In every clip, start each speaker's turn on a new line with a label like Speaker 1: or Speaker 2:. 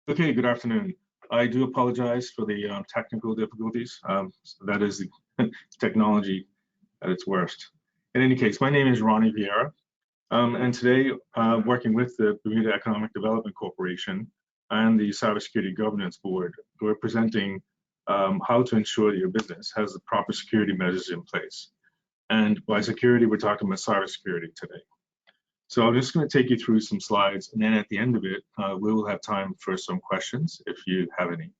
Speaker 1: Okay, good afternoon. I do apologize for the technical difficulties. That is the technology at its worst. In any case, my name is Ronnie Viera, and today, working with the Bermuda Economic Development Corporation and the Cybersecurity Governance Board, we're presenting how to ensure that your business has the proper security measures in place. And by security, we're talking about cybersecurity today. So I'm just going to take you through some slides, and then at the end of it, we will have time for some questions if you have any.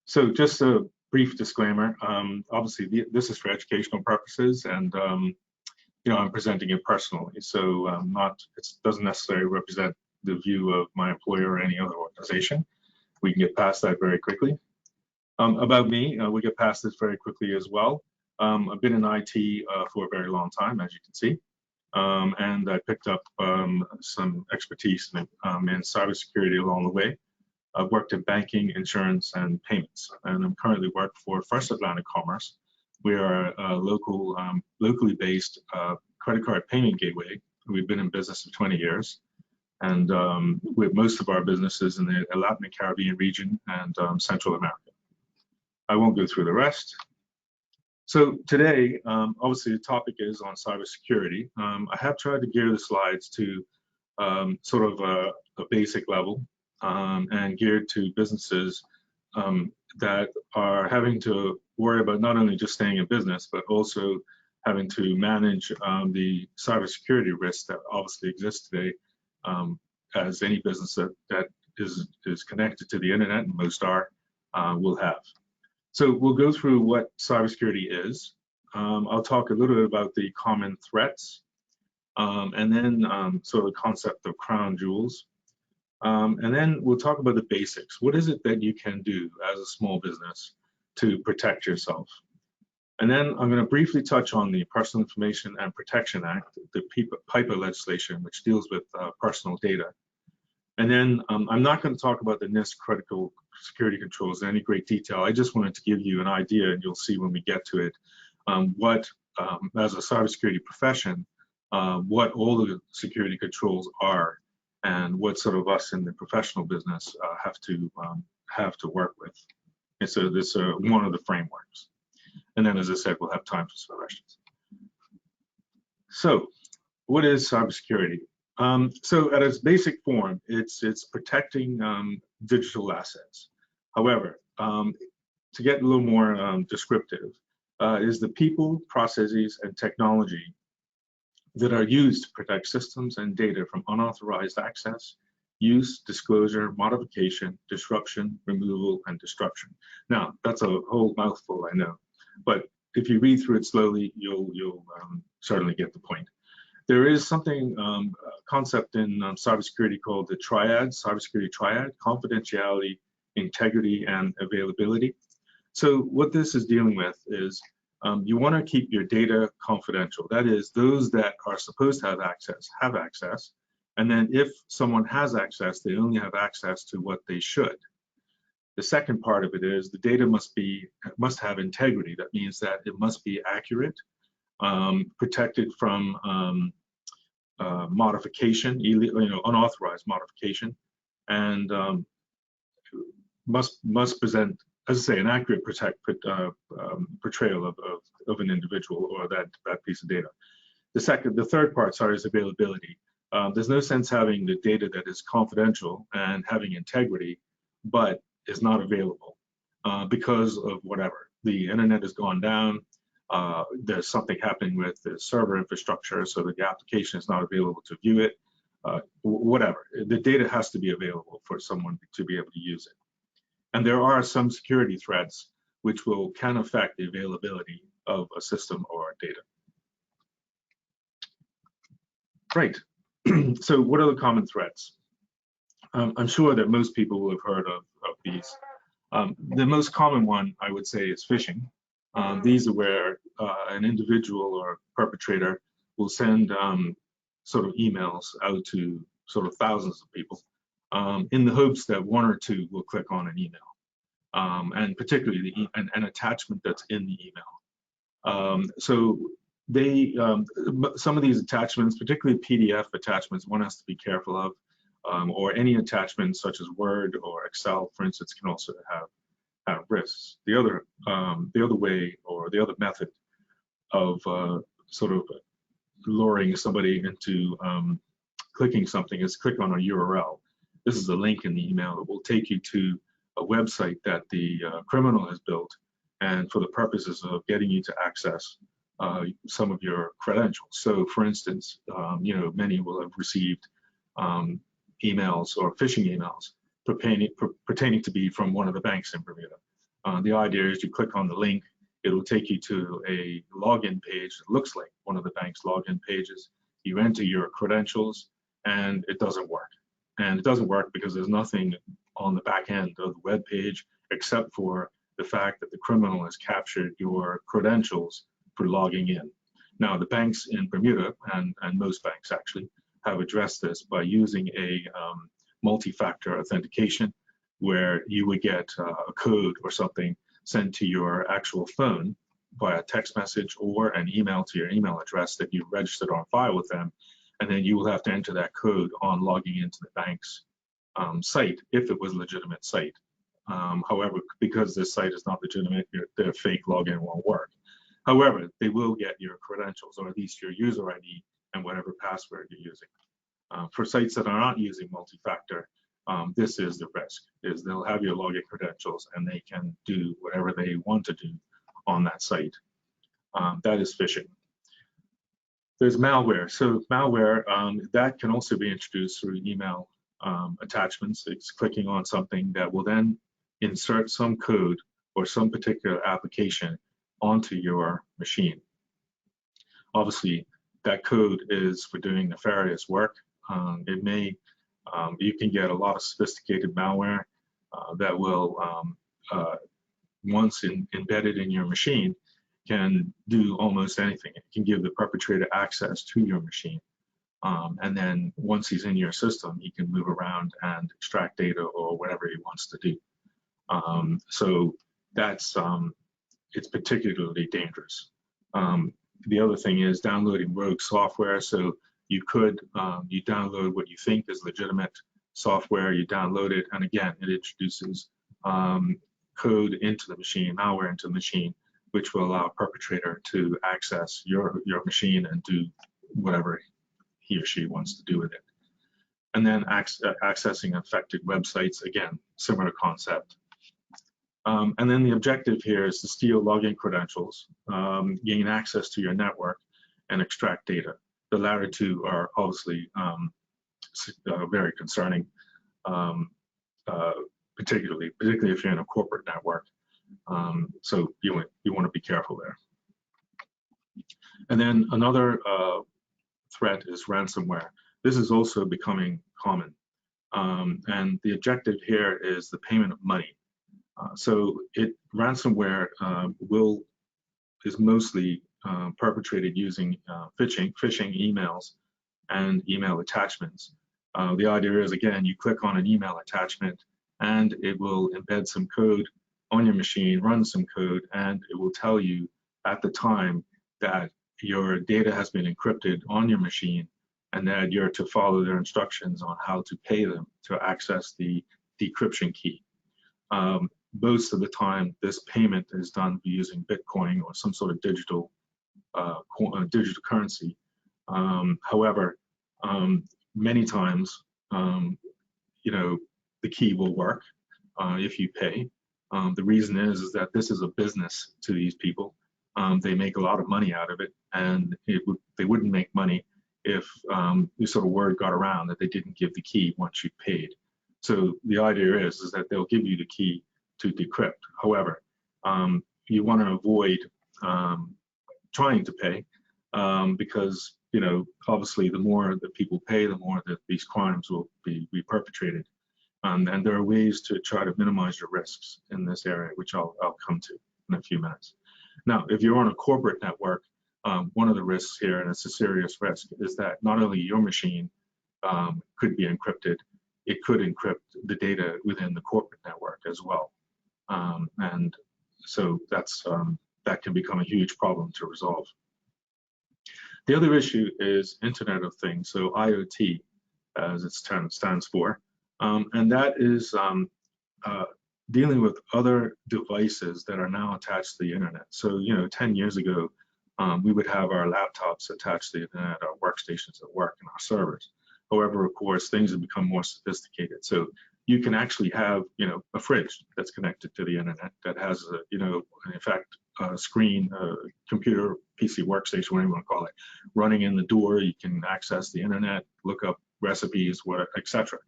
Speaker 1: So just a brief disclaimer. Obviously, this is for educational purposes, and I'm presenting it personally. So it doesn't necessarily represent the view of my employer or any other organization. We can get past that very quickly. About me, we get past this very quickly as well. I've been in IT for a very long time, as you can see, and I picked up some expertise in cybersecurity along the way. I've worked in banking, insurance, and payments, and I'm currently work for First Atlantic Commerce. We are a locally based credit card payment gateway. We've been in business for 20 years, and with most of our businesses in the Latin and Caribbean region and Central America. I won't go through the rest. So today, obviously, the topic is on cybersecurity. I have tried to gear the slides to sort of a basic level and geared to businesses that are having to worry about not only just staying in business, but also having to manage the cybersecurity risks that obviously exist today, as any business that is connected to the internet, and most are, will have. So we'll go through what cybersecurity is. I'll talk a little bit about the common threats, and then sort of the concept of crown jewels. And then we'll talk about the basics. What is it that you can do as a small business to protect yourself? And then I'm going to briefly touch on the Personal Information and Protection Act, the PIPA legislation, which deals with personal data. And then I'm not going to talk about the NIST critical security controls in any great detail. I just wanted to give you an idea, and you'll see when we get to it, what, as a cybersecurity profession, what all the security controls are, and what sort of us in the professional business have to work with. And so this is one of the frameworks. And then, as I said, we'll have time for some questions. So, what is cybersecurity? So at its basic form, it's protecting digital assets. However, to get a little more descriptive, is the people, processes, and technology that are used to protect systems and data from unauthorized access, use, disclosure, modification, disruption, removal, and destruction. Now, that's a whole mouthful, I know, but if you read through it slowly, you'll certainly get the point. There is something, a concept in cybersecurity called the cybersecurity triad, confidentiality, integrity, and availability. So what this is dealing with is you want to keep your data confidential. That is, those that are supposed to have access. And then if someone has access, they only have access to what they should. The second part of it is the data must have integrity. That means that it must be accurate, protected from modification, unauthorized modification, and must present, as I say, an accurate portrayal of an individual or that piece of data. The third part, is availability. There's no sense having the data that is confidential and having integrity, but is not available because of whatever. The internet has gone down. There's something happening with the server infrastructure so that the application is not available to view it, whatever. The data has to be available for someone to be able to use it. And there are some security threats which can affect the availability of a system or data. Right, so what are the common threats? I'm sure that most people will have heard of these. The most common one, I would say, is phishing. These are where an individual or perpetrator will send sort of emails out to sort of thousands of people in the hopes that one or two will click on an email, and particularly an attachment that's in the email. So some of these attachments, particularly PDF attachments, one has to be careful of, or any attachments such as Word or Excel, for instance, can also have risks. The other way, or the other method of sort of luring somebody into clicking something is click on a URL. This is a link in the email that will take you to a website that the criminal has built, and for the purposes of getting you to access some of your credentials. So, for instance, many will have received emails or phishing emails pertaining to be from one of the banks in Bermuda. The idea is you click on the link, it will take you to a login page that looks like one of the bank's login pages. You enter your credentials, and it doesn't work. And it doesn't work because there's nothing on the back end of the web page except for the fact that the criminal has captured your credentials for logging in. Now, the banks in Bermuda, and most banks actually, have addressed this by using a multi-factor authentication, where you would get a code or something sent to your actual phone via text message or an email to your email address that you registered on file with them, and then you will have to enter that code on logging into the bank's site if it was a legitimate site. However, because this site is not legitimate, their fake login won't work. However, they will get your credentials, or at least your user ID and whatever password you're using. For sites that are not using multi-factor, this is the risk, is they'll have your login credentials and they can do whatever they want to do on that site. That is phishing. There's malware. So malware, that can also be introduced through email attachments. It's clicking on something that will then insert some code or some particular application onto your machine. Obviously, that code is for doing nefarious work. You can get a lot of sophisticated malware that will, once embedded in your machine, can do almost anything. It can give the perpetrator access to your machine. And then once he's in your system, he can move around and extract data or whatever he wants to do. So that's, it's particularly dangerous. The other thing is downloading rogue software. So you could, you download what you think is legitimate software, you download it, and again, it introduces code into the machine, malware into the machine, which will allow a perpetrator to access your machine and do whatever he or she wants to do with it. And then accessing affected websites, again, similar concept. And then the objective here is to steal login credentials, gain access to your network, and extract data. The latter two are obviously very concerning, particularly if you're in a corporate network. So you want to be careful there. And then another threat is ransomware. This is also becoming common. And the objective here is the payment of money. So ransomware is mostly perpetrated using phishing emails and email attachments. The idea is, again, you click on an email attachment and it will embed some code on your machine, run some code, and it will tell you at the time that your data has been encrypted on your machine and that you're to follow their instructions on how to pay them to access the decryption key. Most of the time, this payment is done using Bitcoin or some sort of digital currency. However, many times, the key will work if you pay. The reason is that this is a business to these people. They make a lot of money out of it, and they wouldn't make money if this sort of word got around that they didn't give the key once you paid. So the idea is that they'll give you the key to decrypt. However, you want to avoid trying to pay because, obviously the more that people pay, the more that these crimes will be perpetrated. And there are ways to try to minimize your risks in this area, which I'll come to in a few minutes. Now, if you're on a corporate network, one of the risks here, and it's a serious risk, is that not only your machine could be encrypted, it could encrypt the data within the corporate network as well. And so that can become a huge problem to resolve. The other issue is Internet of Things, so IoT, as its term stands for, and that is dealing with other devices that are now attached to the internet. So, 10 years ago, we would have our laptops attached to the internet, our workstations at work, and our servers. However, of course, things have become more sophisticated. So you can actually have, a fridge that's connected to the internet that has, in fact, a screen, a computer, PC workstation, whatever you want to call it, running in the door. You can access the internet, look up recipes, etc.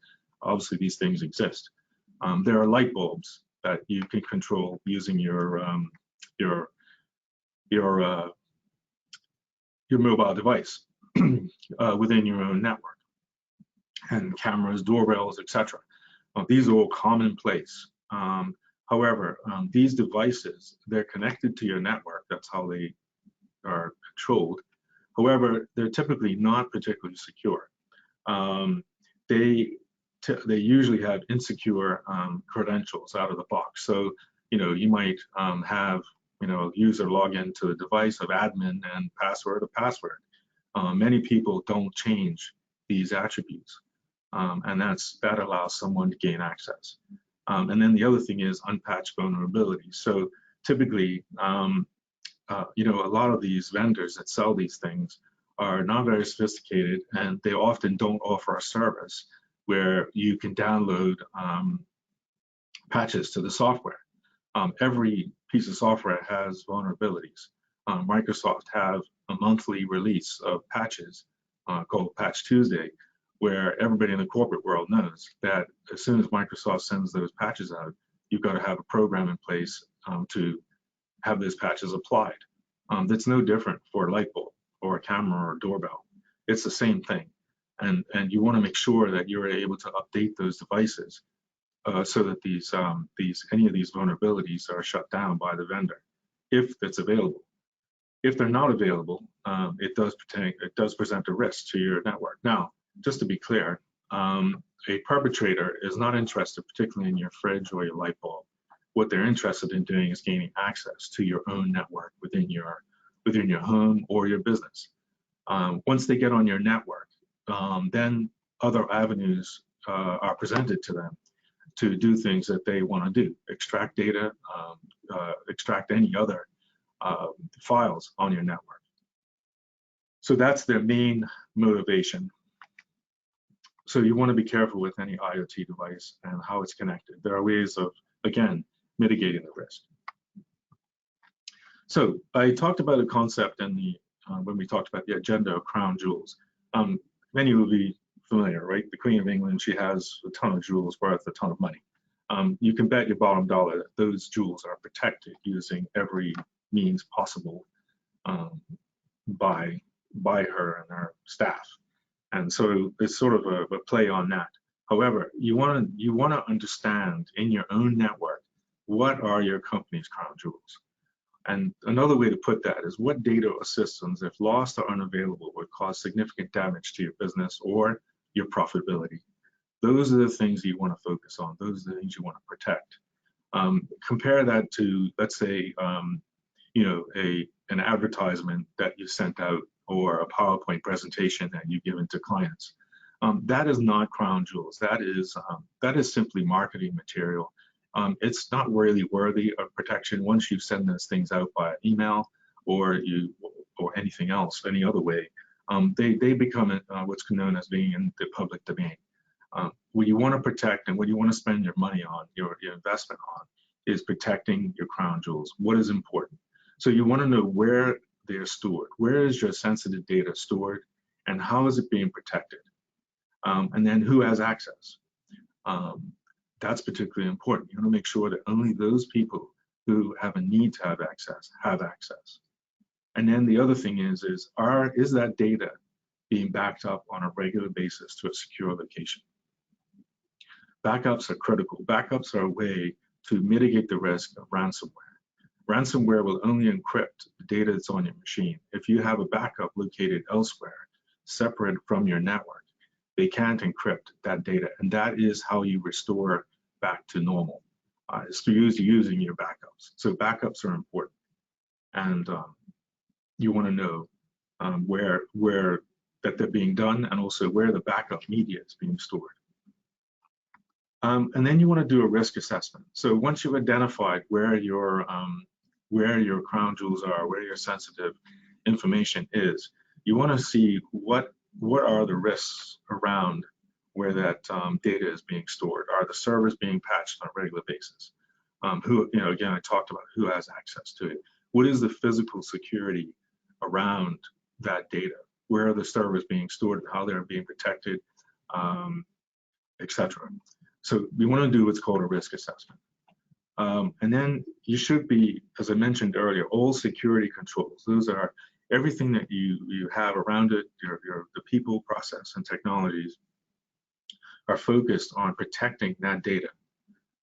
Speaker 1: Obviously, these things exist. There are light bulbs that you can control using your mobile device within your own network, and cameras, doorbells, etc. These are all commonplace. However, these devices, they're connected to your network. That's how they are controlled. However, they're typically not particularly secure. They usually have insecure credentials out of the box. So, you might have, user log into the device of admin and password of password. Many people don't change these attributes, and that allows someone to gain access. And then the other thing is unpatched vulnerability. So typically, a lot of these vendors that sell these things are not very sophisticated, and they often don't offer a service where you can download patches to the software. Every piece of software has vulnerabilities. Microsoft have a monthly release of patches called Patch Tuesday, where everybody in the corporate world knows that as soon as Microsoft sends those patches out, you've got to have a program in place to have those patches applied. That's no different for a light bulb or a camera or a doorbell. It's the same thing. And you want to make sure that you're able to update those devices so that any of these vulnerabilities are shut down by the vendor, if it's available. If they're not available, it does present a risk to your network. Now, just to be clear, a perpetrator is not interested particularly in your fridge or your light bulb. What they're interested in doing is gaining access to your own network within your home or your business. Once they get on your network, then other avenues are presented to them to do things that they want to do, extract data, extract any other files on your network. So that's their main motivation. So you want to be careful with any IoT device and how it's connected. There are ways of, again, mitigating the risk. So I talked about a concept in the when we talked about the agenda of crown jewels. Many will be familiar, right? The Queen of England, she has a ton of jewels worth a ton of money. You can bet your bottom dollar that those jewels are protected using every means possible by her and her staff. And so it's sort of a play on that. However, you want to understand in your own network, what are your company's crown jewels? And another way to put that is, what data or systems, if lost or unavailable, would cause significant damage to your business or your profitability? Those are the things you want to focus on. Those are the things you want to protect. Compare that to, let's say, an advertisement that you sent out, or a PowerPoint presentation that you've given to clients. That is not crown jewels. That is simply marketing material. It's not really worthy of protection once you send those things out by email or anything else, any other way. They become what's known as being in the public domain. What you want to protect and what you want to spend your money on, your investment on, is protecting your crown jewels. What is important? So you want to know where they're stored. Where is your sensitive data stored, and how is it being protected? And then who has access? That's particularly important. You want to make sure that only those people who have a need to have access have access. And then the other thing is that data being backed up on a regular basis to a secure location? Backups are critical. Backups are a way to mitigate the risk of ransomware. Ransomware will only encrypt the data that's on your machine. If you have a backup located elsewhere, separate from your network, they can't encrypt that data, and that is how you restore back to normal. It's through using your backups. So backups are important, and you want to know where that they're being done, and also where the backup media is being stored. And then you want to do a risk assessment. So once you've identified where your crown jewels are, where your sensitive information is, you want to see what are the risks around where that data is being stored. Are the servers being patched on a regular basis? Who, again, I talked about who has access to it. What is the physical security around that data? Where are the servers being stored and how they're being protected, etc. So we want to do what's called a risk assessment. And then you should be, as I mentioned earlier, all security controls. Those are everything that you have around it, the people, process, and technologies are focused on protecting that data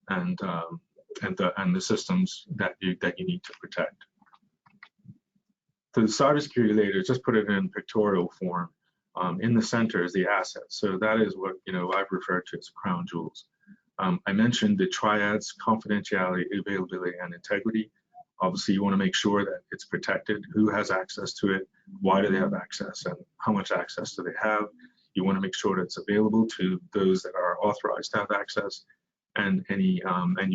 Speaker 1: and the systems that you need to protect. So the cybersecurity layer, just put it in pictorial form. In the center is the asset. So that is what I've referred to as crown jewels. I mentioned the triads: confidentiality, availability, and integrity. Obviously, you want to make sure that it's protected. Who has access to it? Why do they have access? And how much access do they have? You want to make sure that it's available to those that are authorized to have access, and you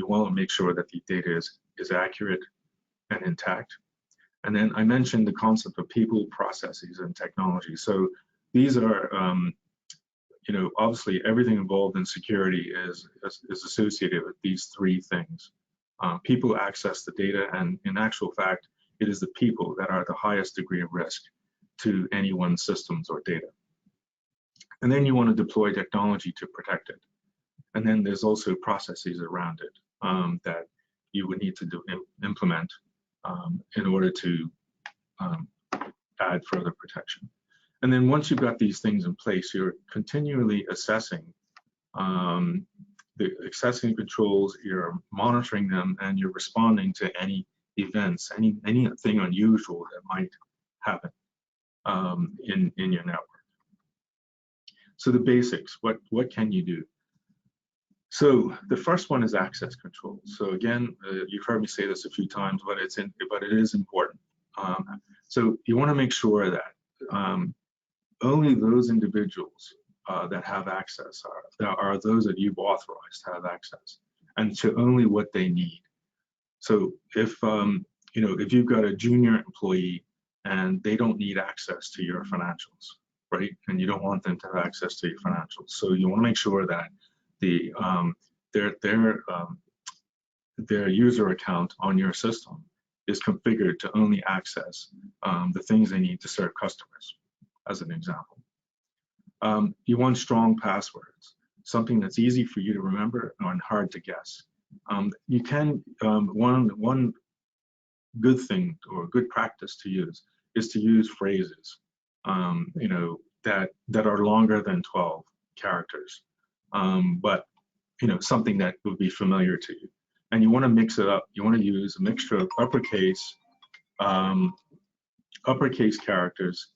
Speaker 1: want to make sure that the data is accurate and intact. And then I mentioned the concept of people, processes, and technology. So these are, obviously everything involved in security is associated with these three things. People access the data, and in actual fact, it is the people that are the highest degree of risk to anyone's systems or data. And then you want to deploy technology to protect it. And then there's also processes around it that you would need to implement in order to add further protection. And then once you've got these things in place, you're continually assessing the accessing controls, you're monitoring them, and you're responding to any events, anything unusual that might happen in your network. So the basics, what can you do? So the first one is access control. So again, you've heard me say this a few times, but it is important. So you want to make sure that only those individuals that have access are those that you've authorized to have access, and to only what they need. So if if you've got a junior employee and they don't need access to your financials, right, and you don't want them to have access to your financials, so you want to make sure that their user account on your system is configured to only access the things they need to serve customers, as an example. You want strong passwords, something that's easy for you to remember and hard to guess. You can, one good thing or good practice to use is to use phrases, that are longer than 12 characters, but something that would be familiar to you. And you want to mix it up. You want to use a mixture of uppercase characters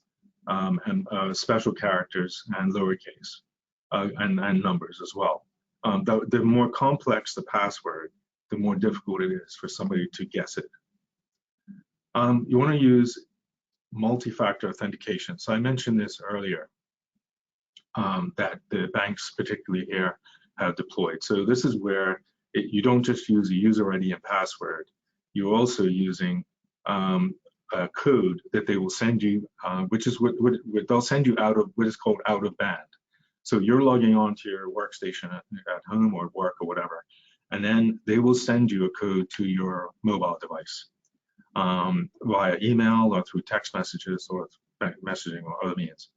Speaker 1: and special characters and lowercase and numbers as well. The more complex the password, the more difficult it is for somebody to guess it. You want to use multi-factor authentication. So I mentioned this earlier, that the banks, particularly here, have deployed. So this is where you don't just use a user ID and password. You're also using a code that they will send you, which is what they'll send you out of what is called out of band. So you're logging on to your workstation at home or work or whatever, and then they will send you a code to your mobile device via email or through text messages or messaging or other means.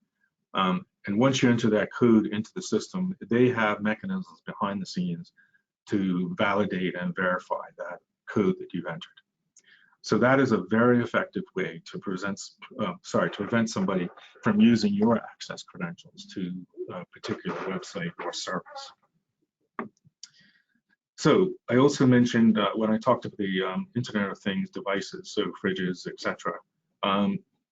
Speaker 1: And once you enter that code into the system, they have mechanisms behind the scenes to validate and verify that code that you've entered. So that is a very effective way to prevent somebody from using your access credentials to a particular website or service. So I also mentioned when I talked about the Internet of Things devices, so fridges, etc.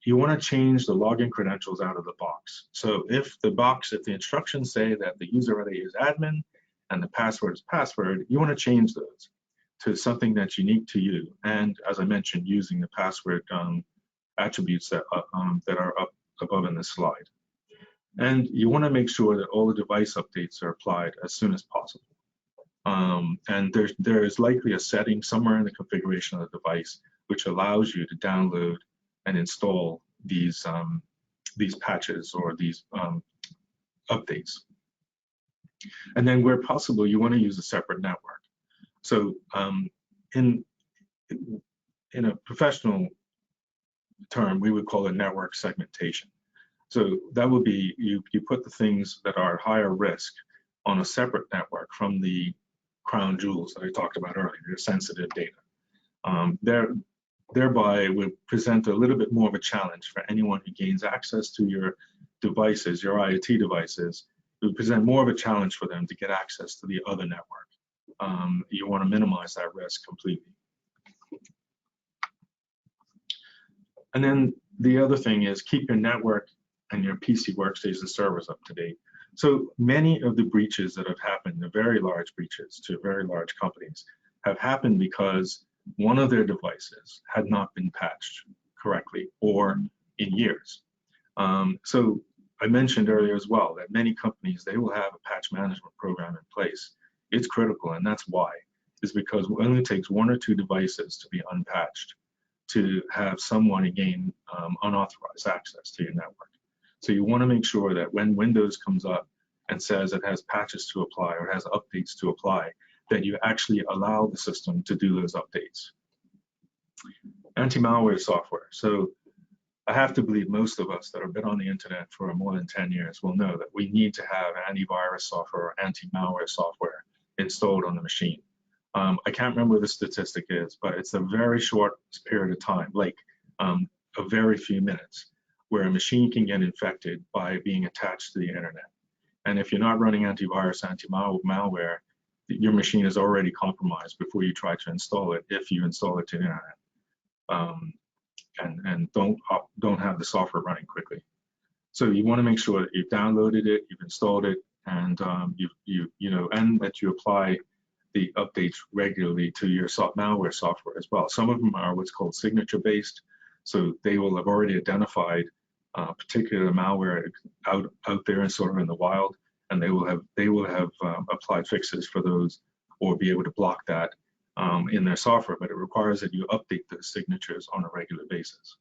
Speaker 1: You want to change the login credentials out of the box. So if the instructions say that the user ID is admin and the password is password, you want to change those to something that's unique to you. And as I mentioned, using the password attributes that are up above in this slide. And you want to make sure that all the device updates are applied as soon as possible. And there is likely a setting somewhere in the configuration of the device which allows you to download and install these patches or these updates. And then where possible, you want to use a separate network. So in a professional term, we would call it network segmentation. So that would be you put the things that are higher risk on a separate network from the crown jewels that I talked about earlier, your sensitive data. Thereby would present a little bit more of a challenge for anyone who gains access to your devices, your IoT devices. It would present more of a challenge for them to get access to the other network. You want to minimize that risk completely. And then the other thing is keep your network and your PC workstation servers up to date. So many of the breaches that have happened, the very large breaches to very large companies, have happened because one of their devices had not been patched correctly or in years. So I mentioned earlier as well that many companies, they will have a patch management program in place. It's critical, and that's why. Is because it only takes one or two devices to be unpatched to have someone gain unauthorized access to your network. So you want to make sure that when Windows comes up and says it has patches to apply or has updates to apply, that you actually allow the system to do those updates. Anti-malware software. So I have to believe most of us that have been on the internet for more than 10 years will know that we need to have antivirus software or anti-malware software installed on the machine. I can't remember what the statistic is, but it's a very short period of time, like a very few minutes, where a machine can get infected by being attached to the internet. And if you're not running antivirus, anti-malware, your machine is already compromised before you try to install it, if you install it to the internet. And don't have the software running quickly. So you want to make sure that you've downloaded it, you've installed it, and and that you apply the updates regularly to your malware software as well. Some of them are what's called signature-based, so they will have already identified particular malware out there and sort of in the wild, and they will have applied fixes for those or be able to block that in their software. But it requires that you update the signatures on a regular basis.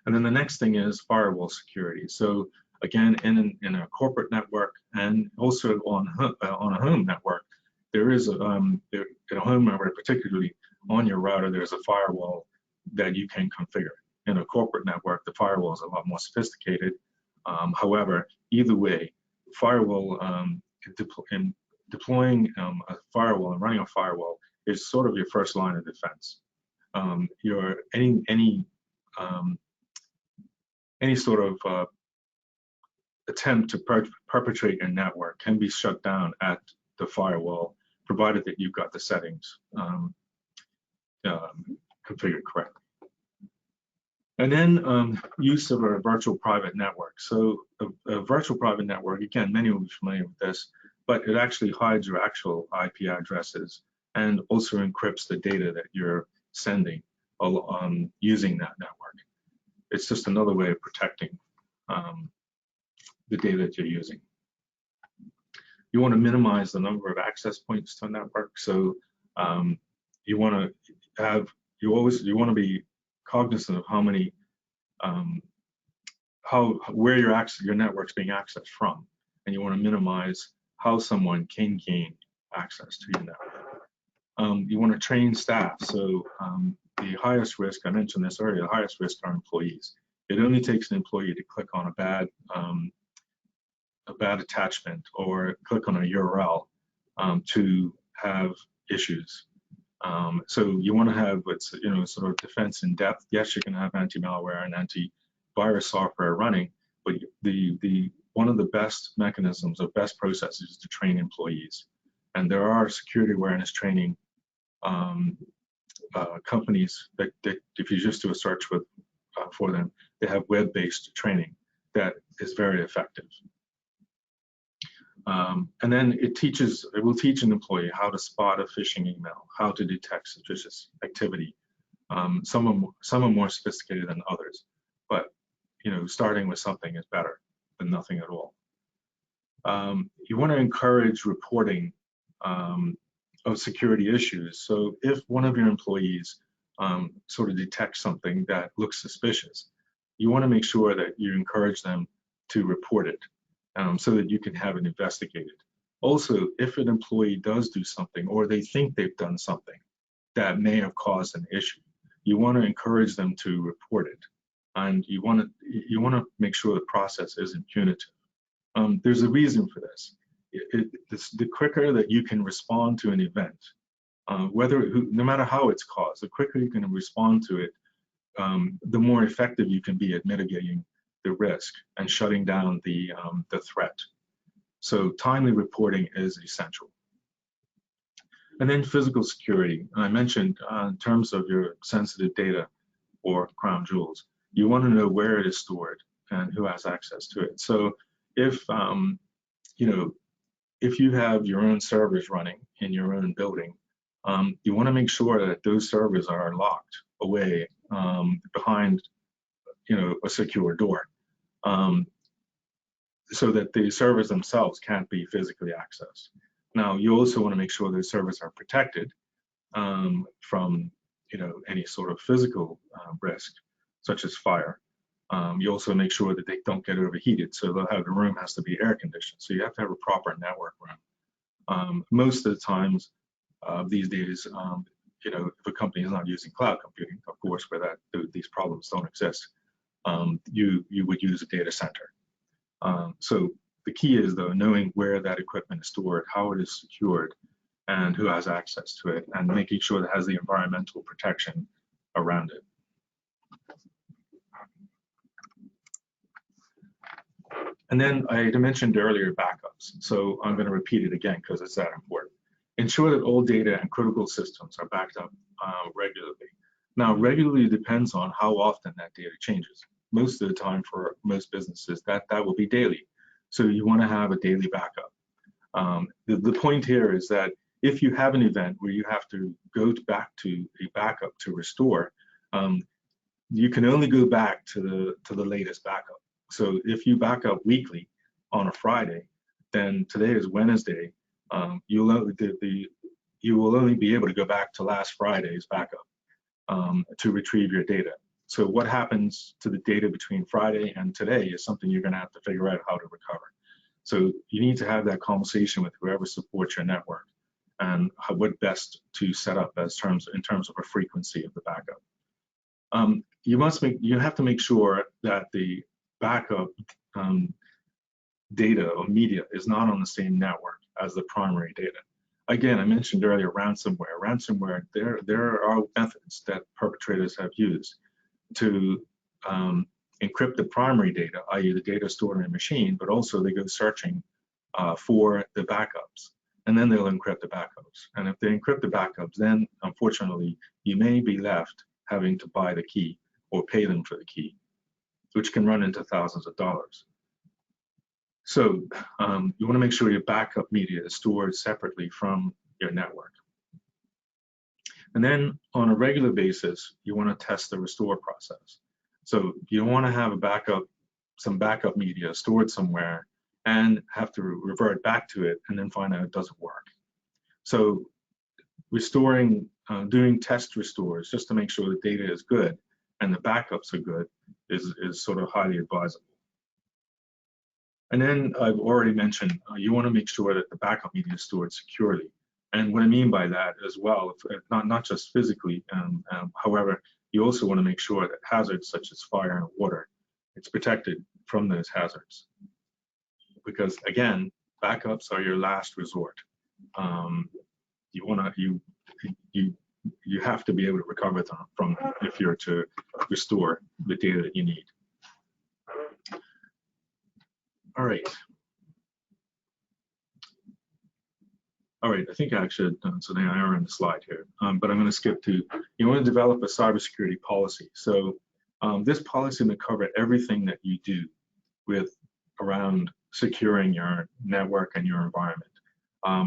Speaker 1: And then the next thing is firewall security. So again, in a corporate network and also on a home network, there is in a home network, particularly on your router, there's a firewall that you can configure. In a corporate network, the firewall is a lot more sophisticated. However, either way, firewall deploying a firewall and running a firewall is sort of your first line of defense. Any sort of attempt to perpetrate your network can be shut down at the firewall, provided that you've got the settings configured correctly. And then use of a virtual private network. So a virtual private network, again, many will be familiar with this, but it actually hides your actual IP addresses and also encrypts the data that you're sending using that network. It's just another way of protecting the data that you're using. You want to minimize the number of access points to a network. So you want to be cognizant of how many, where your network's being accessed from, and you want to minimize how someone can gain access to your network. You want to train staff. So the highest risk, I mentioned this earlier, the highest risk are employees. It only takes an employee to click on a bad attachment or click on a URL to have issues. So you want to have what's sort of defense in depth. Yes, you can have anti-malware and antivirus software running, but one of the best mechanisms or best processes is to train employees. And there are security awareness training companies that if you just do a search for them, they have web-based training that is very effective. And then it will teach an employee how to spot a phishing email, how to detect suspicious activity, Some are more sophisticated than others, but starting with something is better than nothing at all. You want to encourage reporting of security issues. So if one of your employees sort of detects something that looks suspicious, you want to make sure that you encourage them to report it so that you can have it investigated. Also, if an employee does do something or they think they've done something that may have caused an issue, you want to encourage them to report it, and you want to make sure the process isn't punitive. There's a reason for this. The quicker that you can respond to an event, no matter how it's caused, the quicker you can respond to it, the more effective you can be at mitigating the risk and shutting down the threat. So timely reporting is essential. And then physical security. I mentioned in terms of your sensitive data or crown jewels, you want to know where it is stored and who has access to it. So if if you have your own servers running in your own building, you want to make sure that those servers are locked away behind a secure door, so that the servers themselves can't be physically accessed. Now, you also want to make sure those servers are protected from any sort of physical risk, such as fire. You also make sure that they don't get overheated, so the room has to be air conditioned. So you have to have a proper network room. Most of the times these days, if a company is not using cloud computing, of course, where these problems don't exist, you would use a data center. So the key is, though, knowing where that equipment is stored, how it is secured, and who has access to it, and making sure that it has the environmental protection around it. And then I mentioned earlier backups, so I'm going to repeat it again because it's that important. Ensure that all data and critical systems are backed up regularly. Now, regularly depends on how often that data changes. Most of the time for most businesses, that will be daily. So you want to have a daily backup. The point here is that if you have an event where you have to go back to a backup to restore, you can only go back to the latest backup. So if you back up weekly on a Friday, then today is Wednesday. You will only be able to go back to last Friday's backup to retrieve your data. So what happens to the data between Friday and today is something you're going to have to figure out how to recover. So you need to have that conversation with whoever supports your network and what best to set up in terms of a frequency of the backup. You have to make sure that the backup data or media is not on the same network as the primary data. Again, I mentioned earlier ransomware. Ransomware, there are methods that perpetrators have used to encrypt the primary data, i.e. the data stored in a machine, but also they go searching for the backups, and then they'll encrypt the backups. And if they encrypt the backups, then unfortunately, you may be left having to buy the key or pay them for the key, which can run into thousands of dollars. So you want to make sure your backup media is stored separately from your network. And then on a regular basis, you want to test the restore process. So you don't want to have some backup media stored somewhere and have to revert back to it and then find out it doesn't work. So doing test restores just to make sure the data is good and the backups are good is sort of highly advisable. And then I've already mentioned, you want to make sure that the backup media is stored securely. And what I mean by that as well, not just physically, however, you also want to make sure that hazards such as fire and water, it's protected from those hazards. Because again, backups are your last resort. You have to be able to recover from if you're to restore the data that you need. All right. All right, I think I actually had done something. I on the slide here, but I'm going to skip to, you want to develop a cybersecurity policy. So this policy will cover everything that you do around securing your network and your environment.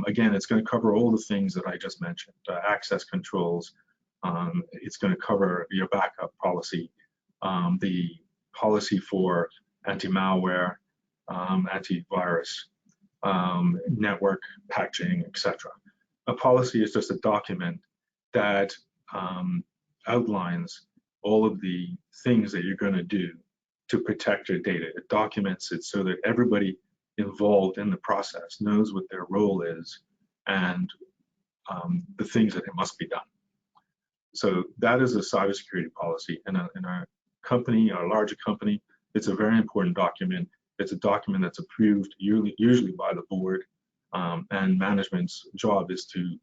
Speaker 1: Again, it's going to cover all the things that I just mentioned, access controls, It's going to cover your backup policy, the policy for anti-malware, antivirus, network patching, etc. A policy is just a document that outlines all of the things that you're going to do to protect your data. It documents it so that everybody involved in the process knows what their role is and the things that it must be done. So that is a cybersecurity policy. In a company, a larger company, it's a very important document. It's a document that's approved usually by the board, and management's job is to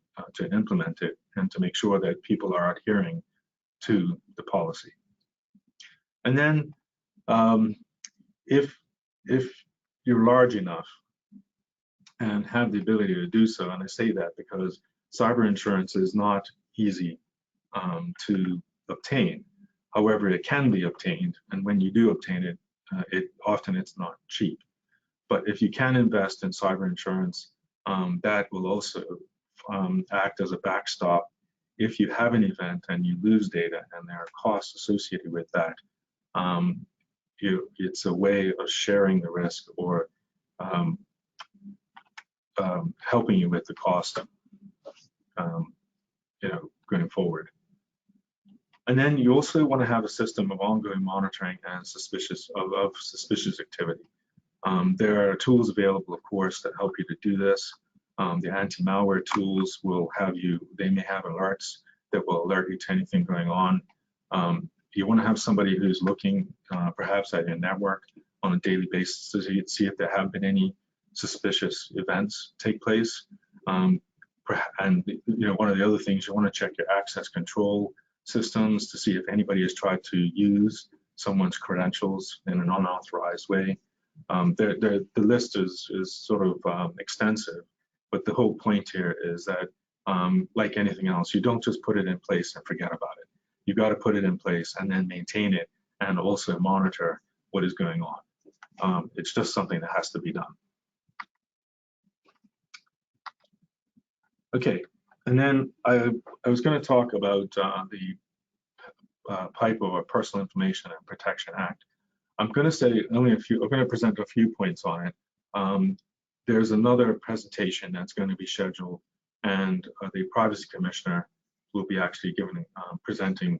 Speaker 1: implement it and to make sure that people are adhering to the policy. And then if you're large enough and have the ability to do so, and I say that because cyber insurance is not easy to obtain. However, it can be obtained, and when you do obtain it, often it's not cheap. But if you can invest in cyber insurance, that will also act as a backstop. If you have an event and you lose data and there are costs associated with that, it's a way of sharing the risk or helping you with the cost, going forward. And then you also want to have a system of ongoing monitoring and suspicious activity. There are tools available, of course, that help you to do this. The anti-malware tools will have they may have alerts that will alert you to anything going on. You want to have somebody who's looking perhaps at your network on a daily basis to see if there have been any suspicious events take place. And one of the other things, you want to check your access control systems to see if anybody has tried to use someone's credentials in an unauthorized way. The list is sort of extensive, but the whole point here is that, like anything else, you don't just put it in place and forget about it. You've got to put it in place and then maintain it and also monitor what is going on. It's just something that has to be done. Okay, and then I was going to talk about the PIPA, or Personal Information and Protection Act. I'm going to say only a few. I'm going to present a few points on it. There's another presentation that's going to be scheduled, and the Privacy Commissioner will be actually presenting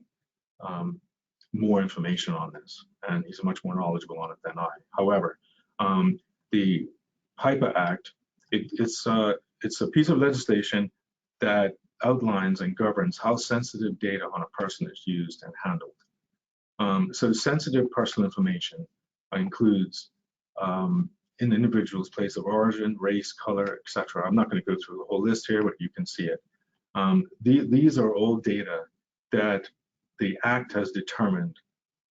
Speaker 1: more information on this, and he's much more knowledgeable on it than I. However, the PIPA Act, it's a piece of legislation that outlines and governs how sensitive data on a person is used and handled. So sensitive personal information includes an individual's place of origin, race, color, etc. I'm not going to go through the whole list here, but you can see it. These are all data that the Act has determined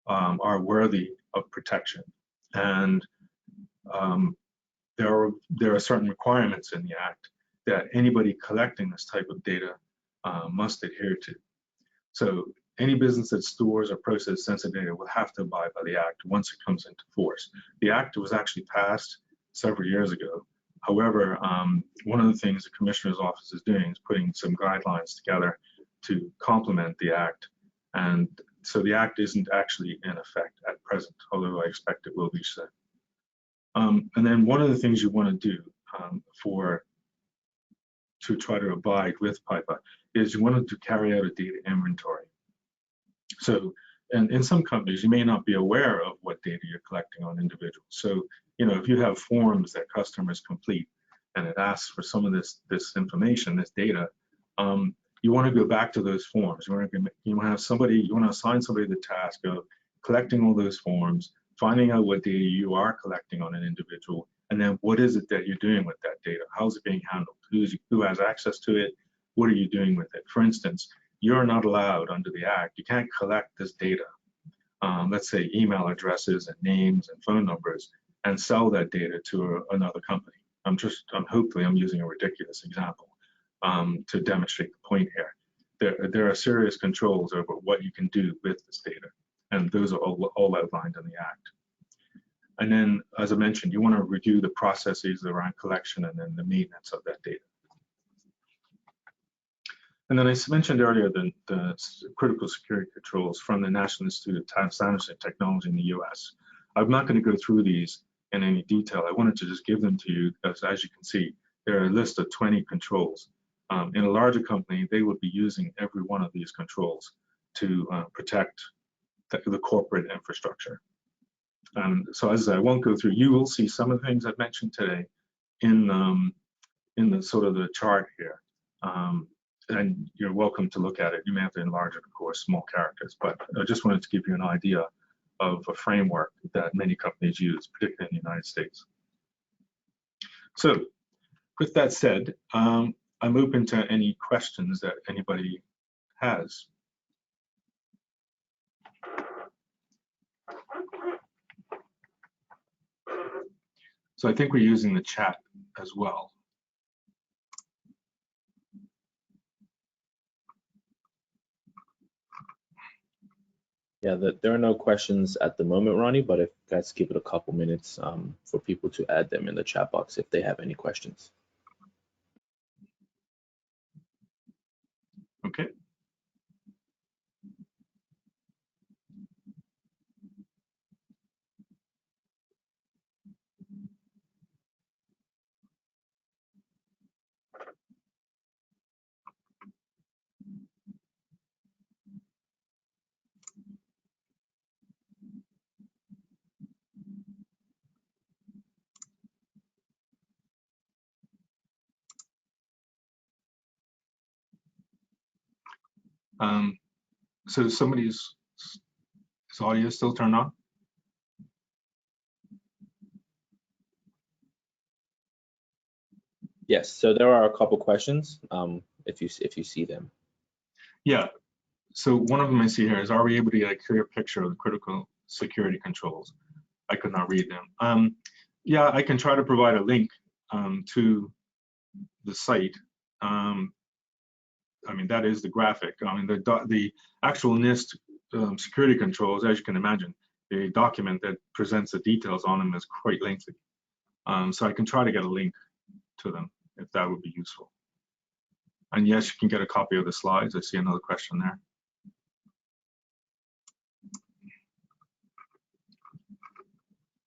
Speaker 1: are worthy of protection. And there are certain requirements in the Act that anybody collecting this type of data must adhere to. So any business that stores or processes sensitive data will have to abide by the Act once it comes into force. The Act was actually passed several years ago. However, one of the things the Commissioner's Office is doing is putting some guidelines together to complement the Act. And so the Act isn't actually in effect at present, although I expect it will be soon. And then one of the things you want to do to try to abide with PIPA is you want to carry out a data inventory. So, and in some companies, you may not be aware of what data you're collecting on individuals. So, if you have forms that customers complete and it asks for some of this information, this data, you want to go back to those forms. You want to assign somebody the task of collecting all those forms, finding out what data you are collecting on an individual, and then what is it that you're doing with that data? How's it being handled? Who has access to it? What are you doing with it? For instance, you're not allowed under the Act, you can't collect this data, let's say email addresses and names and phone numbers, and sell that data to another company. Hopefully I'm using a ridiculous example to demonstrate the point here. There are serious controls over what you can do with this data, and those are all outlined in the Act. And then, as I mentioned, you want to review the processes around collection and then the maintenance of that data. And then I mentioned earlier the critical security controls from the National Institute of Standards and Technology in the US. I'm not going to go through these in any detail. I wanted to just give them to you because, as you can see, there are a list of 20 controls. In a larger company, they would be using every one of these controls to protect the corporate infrastructure. So as I won't go through, you will see some of the things I've mentioned today in the sort of the chart here. And you're welcome to look at it. You may have to enlarge it, of course, small characters, but I just wanted to give you an idea of a framework that many companies use, particularly in the United States. So with that said, I'm open to any questions that anybody has. So I think we're using the chat as well.
Speaker 2: Yeah, there are no questions at the moment, Ronnie, but if you guys give it a couple minutes for people to add them in the chat box if they have any questions.
Speaker 1: Okay. So somebody's audio still turned on?
Speaker 2: Yes, so there are a couple questions if you see them.
Speaker 1: Yeah. So one of them I see here is, are we able to get a clear picture of the critical security controls? I could not read them. Yeah, I can try to provide a link to the site. I mean, that is the graphic. I mean, the actual NIST security controls, as you can imagine, the document that presents the details on them is quite lengthy. So I can try to get a link to them if that would be useful. And yes, you can get a copy of the slides. I see another question there.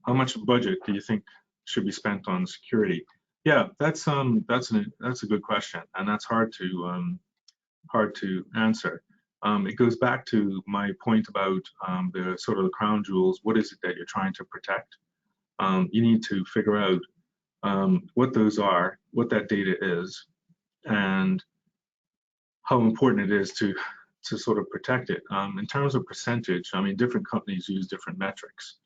Speaker 1: How much budget do you think should be spent on security? Yeah, that's a good question, and that's hard to answer. It goes back to my point about the sort of the crown jewels. What is it that you're trying to protect? You need to figure out what those are, what that data is, and how important it is to sort of protect it. In terms of percentage, I mean, different companies use different metrics.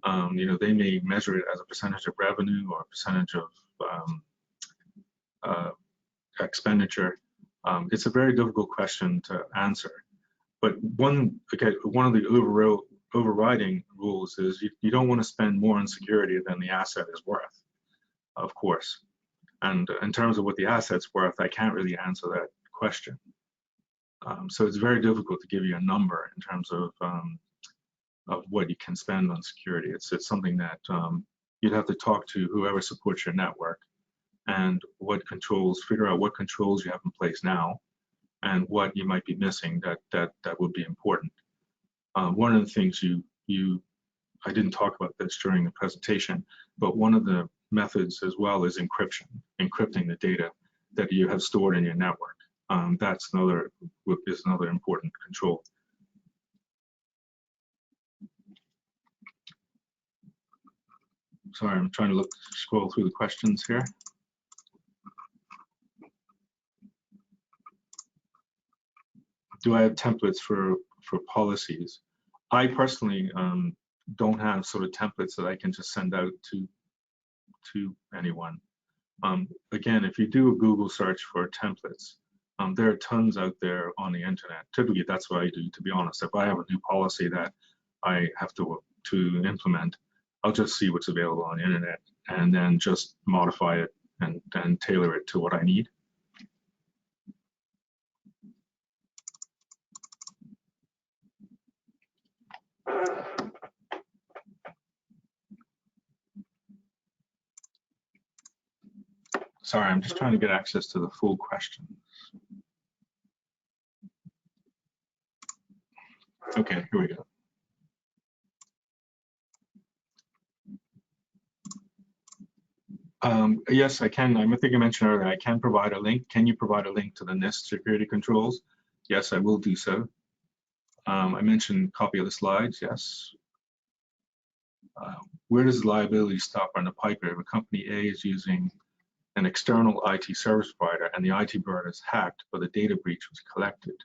Speaker 1: You know, they may measure it as a percentage of revenue or a percentage of expenditure. It's a very difficult question to answer. But one of the overriding rules is you don't want to spend more on security than the asset is worth, of course. And in terms of what the asset's worth, I can't really answer that question. So it's very difficult to give you a number in terms of what you can spend on security. It's something that you'd have to talk to whoever supports your network and figure out what controls you have in place now and what you might be missing that would be important. One of the things I didn't talk about this during the presentation, but one of the methods as well is encrypting the data that you have stored in your network. That's another important control. Sorry, I'm trying to scroll through the questions here. Do I have templates for policies? I personally don't have sort of templates that I can just send out to anyone. Again, if you do a Google search for templates, there are tons out there on the internet. Typically, that's what I do, to be honest. If I have a new policy that I have to implement, I'll just see what's available on the internet and then just modify it and tailor it to what I need. Sorry, I'm just trying to get access to the full questions. Okay, here we go. Yes, I can. I think I mentioned earlier, I can provide a link. Can you provide a link to the NIST security controls? Yes, I will do so. I mentioned copy of the slides. Yes. Where does liability stop on the piper if a company A is using an external IT service provider and the IT provider is hacked, but the data breach was collected?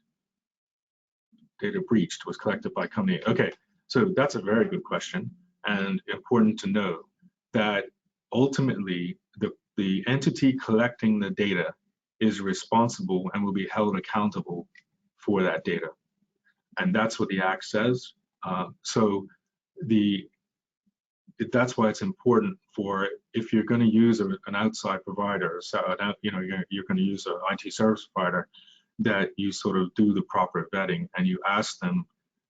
Speaker 1: Data breached was collected by company A. Okay, so that's a very good question, and important to know that ultimately the entity collecting the data is responsible and will be held accountable for that data. And that's what the Act says. So that's why it's important for, if you're going to use an outside provider, so you're going to use an IT service provider, that you sort of do the proper vetting and you ask them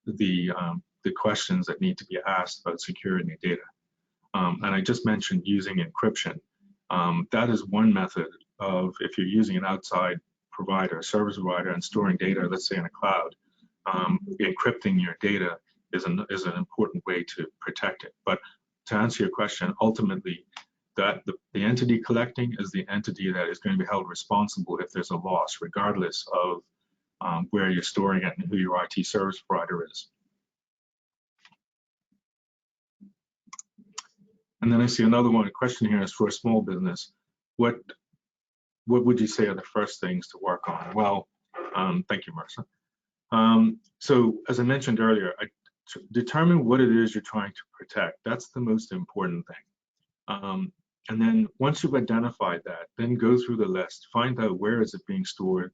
Speaker 1: the questions that need to be asked about securing the data. And I just mentioned using encryption. That is one method of, if you're using an outside provider, service provider, and storing data, let's say in a cloud, encrypting your data is an important way to protect it. But to answer your question, ultimately, that the entity collecting is the entity that is going to be held responsible if there's a loss, regardless of where you're storing it and who your IT service provider is. And then I see another one. A question here is for a small business. What would you say are the first things to work on? Well, thank you, Marissa. So as I mentioned earlier, determine what it is you're trying to protect. That's the most important thing. And then once you've identified that, then go through the list, find out where is it being stored,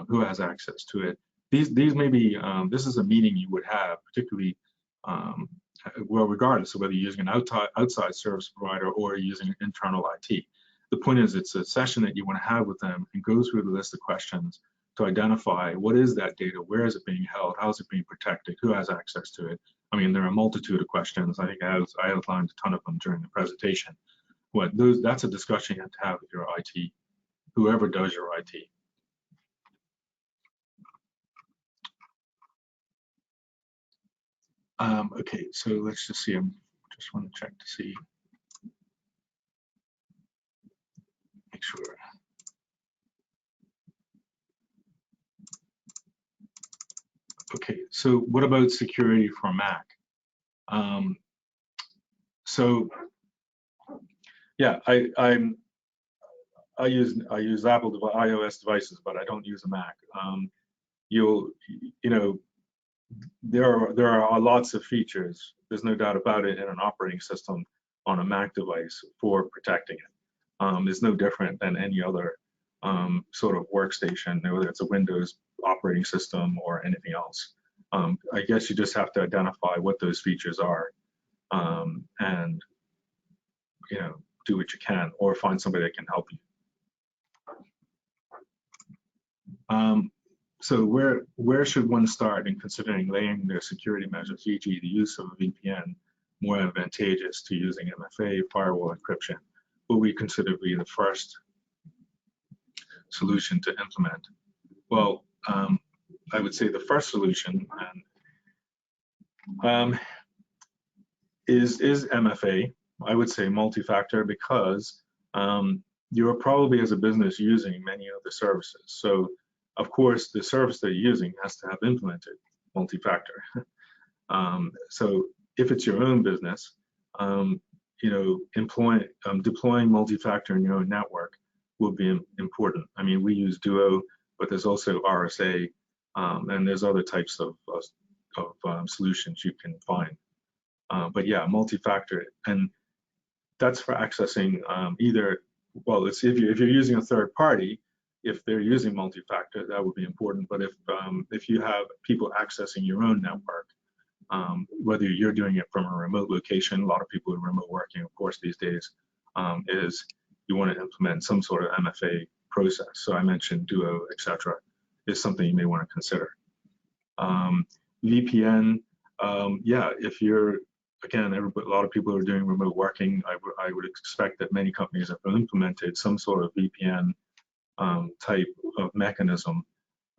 Speaker 1: who has access to it. These may be, this is a meeting you would have, particularly, well, regardless of whether you're using an outside service provider or using internal IT. The point is, it's a session that you want to have with them and go through the list of questions to identify what is that data, where is it being held, how is it being protected, who has access to it. I mean, there are a multitude of questions. I think I outlined a ton of them during the presentation. That's a discussion you have to have with your IT, whoever does your IT. Okay, so let's just see. I just want to check to see, make sure. Okay, so what about security for Mac? So yeah, I use Apple iOS devices, but I don't use a Mac. There are lots of features. There's no doubt about it in an operating system on a Mac device for protecting it. It's no different than any other sort of workstation, whether it's a Windows operating system or anything else. I guess you just have to identify what those features are, and do what you can, or find somebody that can help you. So where should one start in considering laying their security measures, e.g. the use of a VPN, more advantageous to using MFA, firewall encryption? What we consider to be the first solution to implement? Well, I would say the first solution is MFA. I would say multi-factor, because you're probably, as a business, using many of the services. So of course, the service that you're using has to have implemented multi-factor. So if it's your own business, deploying multi-factor in your own network will be important. I mean, we use Duo, but there's also RSA, and there's other types of solutions you can find. But yeah, multi-factor, and that's for accessing either, well, if you're using a third party, if they're using multi-factor, that would be important. But if you have people accessing your own network, whether you're doing it from a remote location, a lot of people are remote working, of course, these days, is you want to implement some sort of MFA process. So I mentioned Duo, etc., is something you may want to consider. VPN, yeah, if you're, again, a lot of people are doing remote working. I would expect that many companies have implemented some sort of VPN type of mechanism.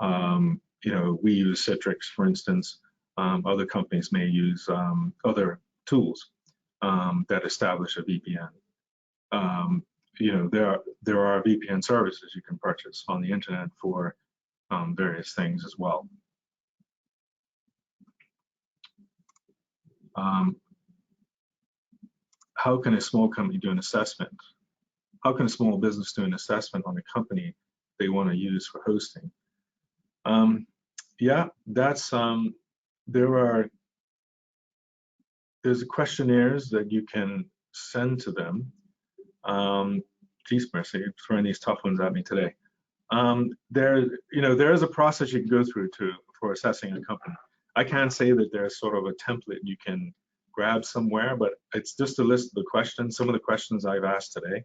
Speaker 1: We use Citrix, for instance, Other companies may use other tools that establish a VPN. There are VPN services you can purchase on the internet for various things as well. How can a small company do an assessment? How can a small business do an assessment on a company they want to use for hosting? Yeah, that's there's questionnaires that you can send to them. Geez, mercy, you're throwing these tough ones at me today. There is a process you can go through for assessing a company. I can't say that there's sort of a template you can grab somewhere, but it's just a list of the questions, some of the questions I've asked today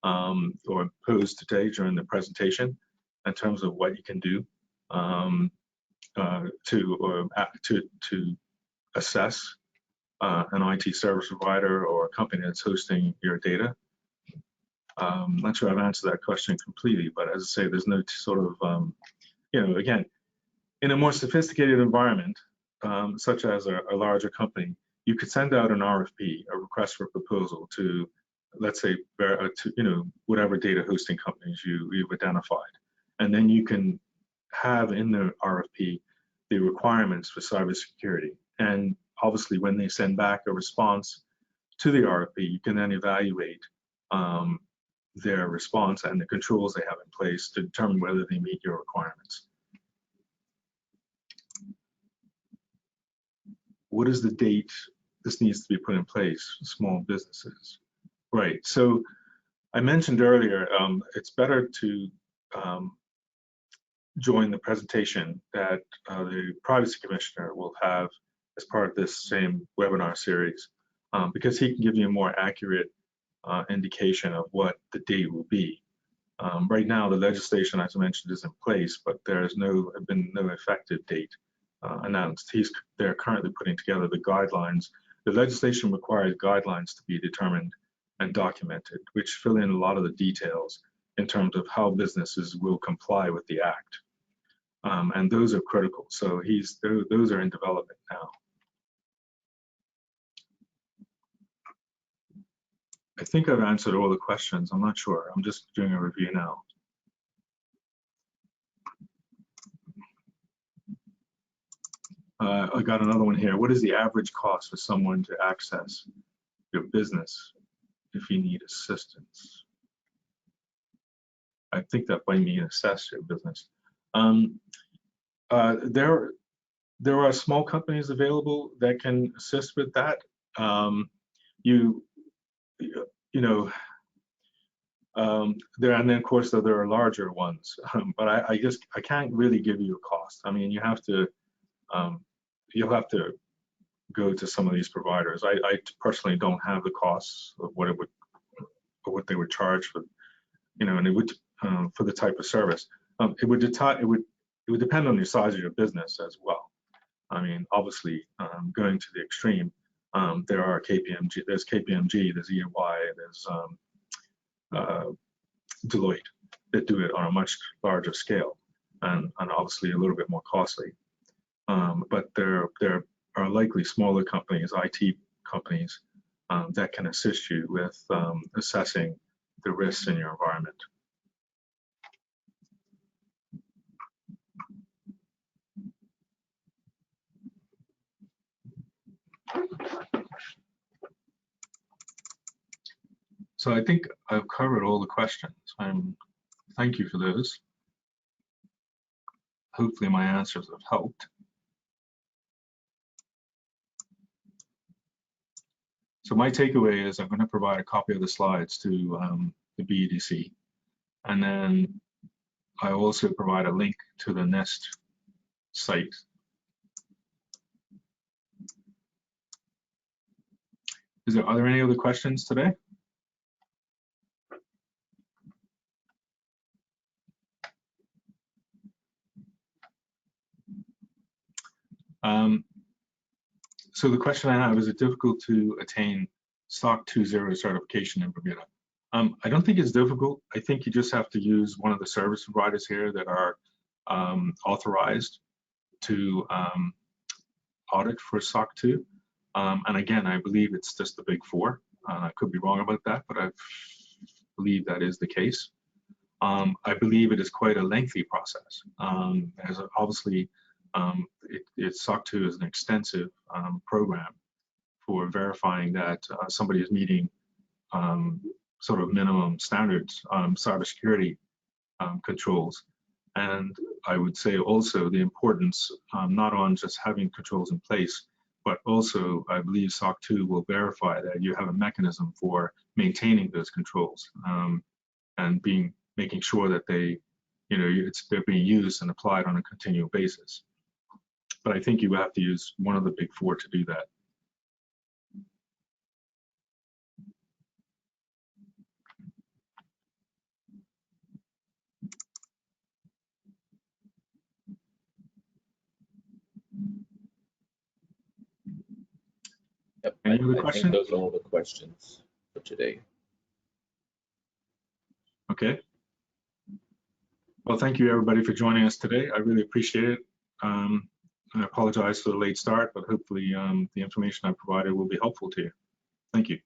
Speaker 1: or posed today during the presentation in terms of what you can do to assess an IT service provider or a company that's hosting your data. I'm not sure I've answered that question completely, but as I say, there's no sort of, again, in a more sophisticated environment, such as a larger company, you could send out an RFP, a request for proposal to, let's say, whatever data hosting companies you've identified. And then you can have in the RFP the requirements for cybersecurity. And obviously, when they send back a response to the RFP, you can then evaluate their response and the controls they have in place to determine whether they meet your requirements. What is the date this needs to be put in place for small businesses? Right, so I mentioned earlier, it's better to join the presentation that the Privacy Commissioner will have as part of this same webinar series, because he can give you a more accurate indication of what the date will be. Right now, the legislation, as I mentioned, is in place, but there's been no effective date announced. They're currently putting together the guidelines. The legislation requires guidelines to be determined and documented, which fill in a lot of the details in terms of how businesses will comply with the Act. And those are critical. So those are in development now. I think I've answered all the questions. I'm not sure. I'm just doing a review now. I got another one here. What is the average cost for someone to access your business if you need assistance? I think that might mean assess your business. There are small companies available that can assist with that. There, and then of course there are larger ones, but I can't really give you a cost. I mean, you'll have to go to some of these providers. I personally don't have the costs of what they would charge for, and it would for the type of service. It would depend on the size of your business as well. I mean, obviously, going to the extreme, there are KPMG, there's EY, there's Deloitte that do it on a much larger scale and obviously a little bit more costly. But there are likely smaller companies, IT companies, that can assist you with assessing the risks in your environment. So I think I've covered all the questions. Thank you for those. Hopefully my answers have helped. So my takeaway is I'm going to provide a copy of the slides to the BEDC. And then I also provide a link to the NEST site. Are there any other questions today? So the question I have, is it difficult to attain SOC 2.0 certification in Bermuda? I don't think it's difficult. I think you just have to use one of the service providers here that are authorized to audit for SOC 2. And again, I believe it's just the big four. I could be wrong about that, but I believe that is the case. I believe it is quite a lengthy process. As obviously, SOC 2 is an extensive program for verifying that somebody is meeting sort of minimum standards, cybersecurity controls. And I would say also the importance not on just having controls in place, but also I believe SOC 2 will verify that you have a mechanism for maintaining those controls and making sure that they're being used and applied on a continual basis. But I think you have to use one of the big four to do that.
Speaker 2: Yep,
Speaker 1: Any other
Speaker 2: I
Speaker 1: questions?
Speaker 2: think those are all the questions for today.
Speaker 1: Okay. Well, thank you everybody for joining us today. I really appreciate it. I apologize for the late start, but hopefully the information I provided will be helpful to you. Thank you.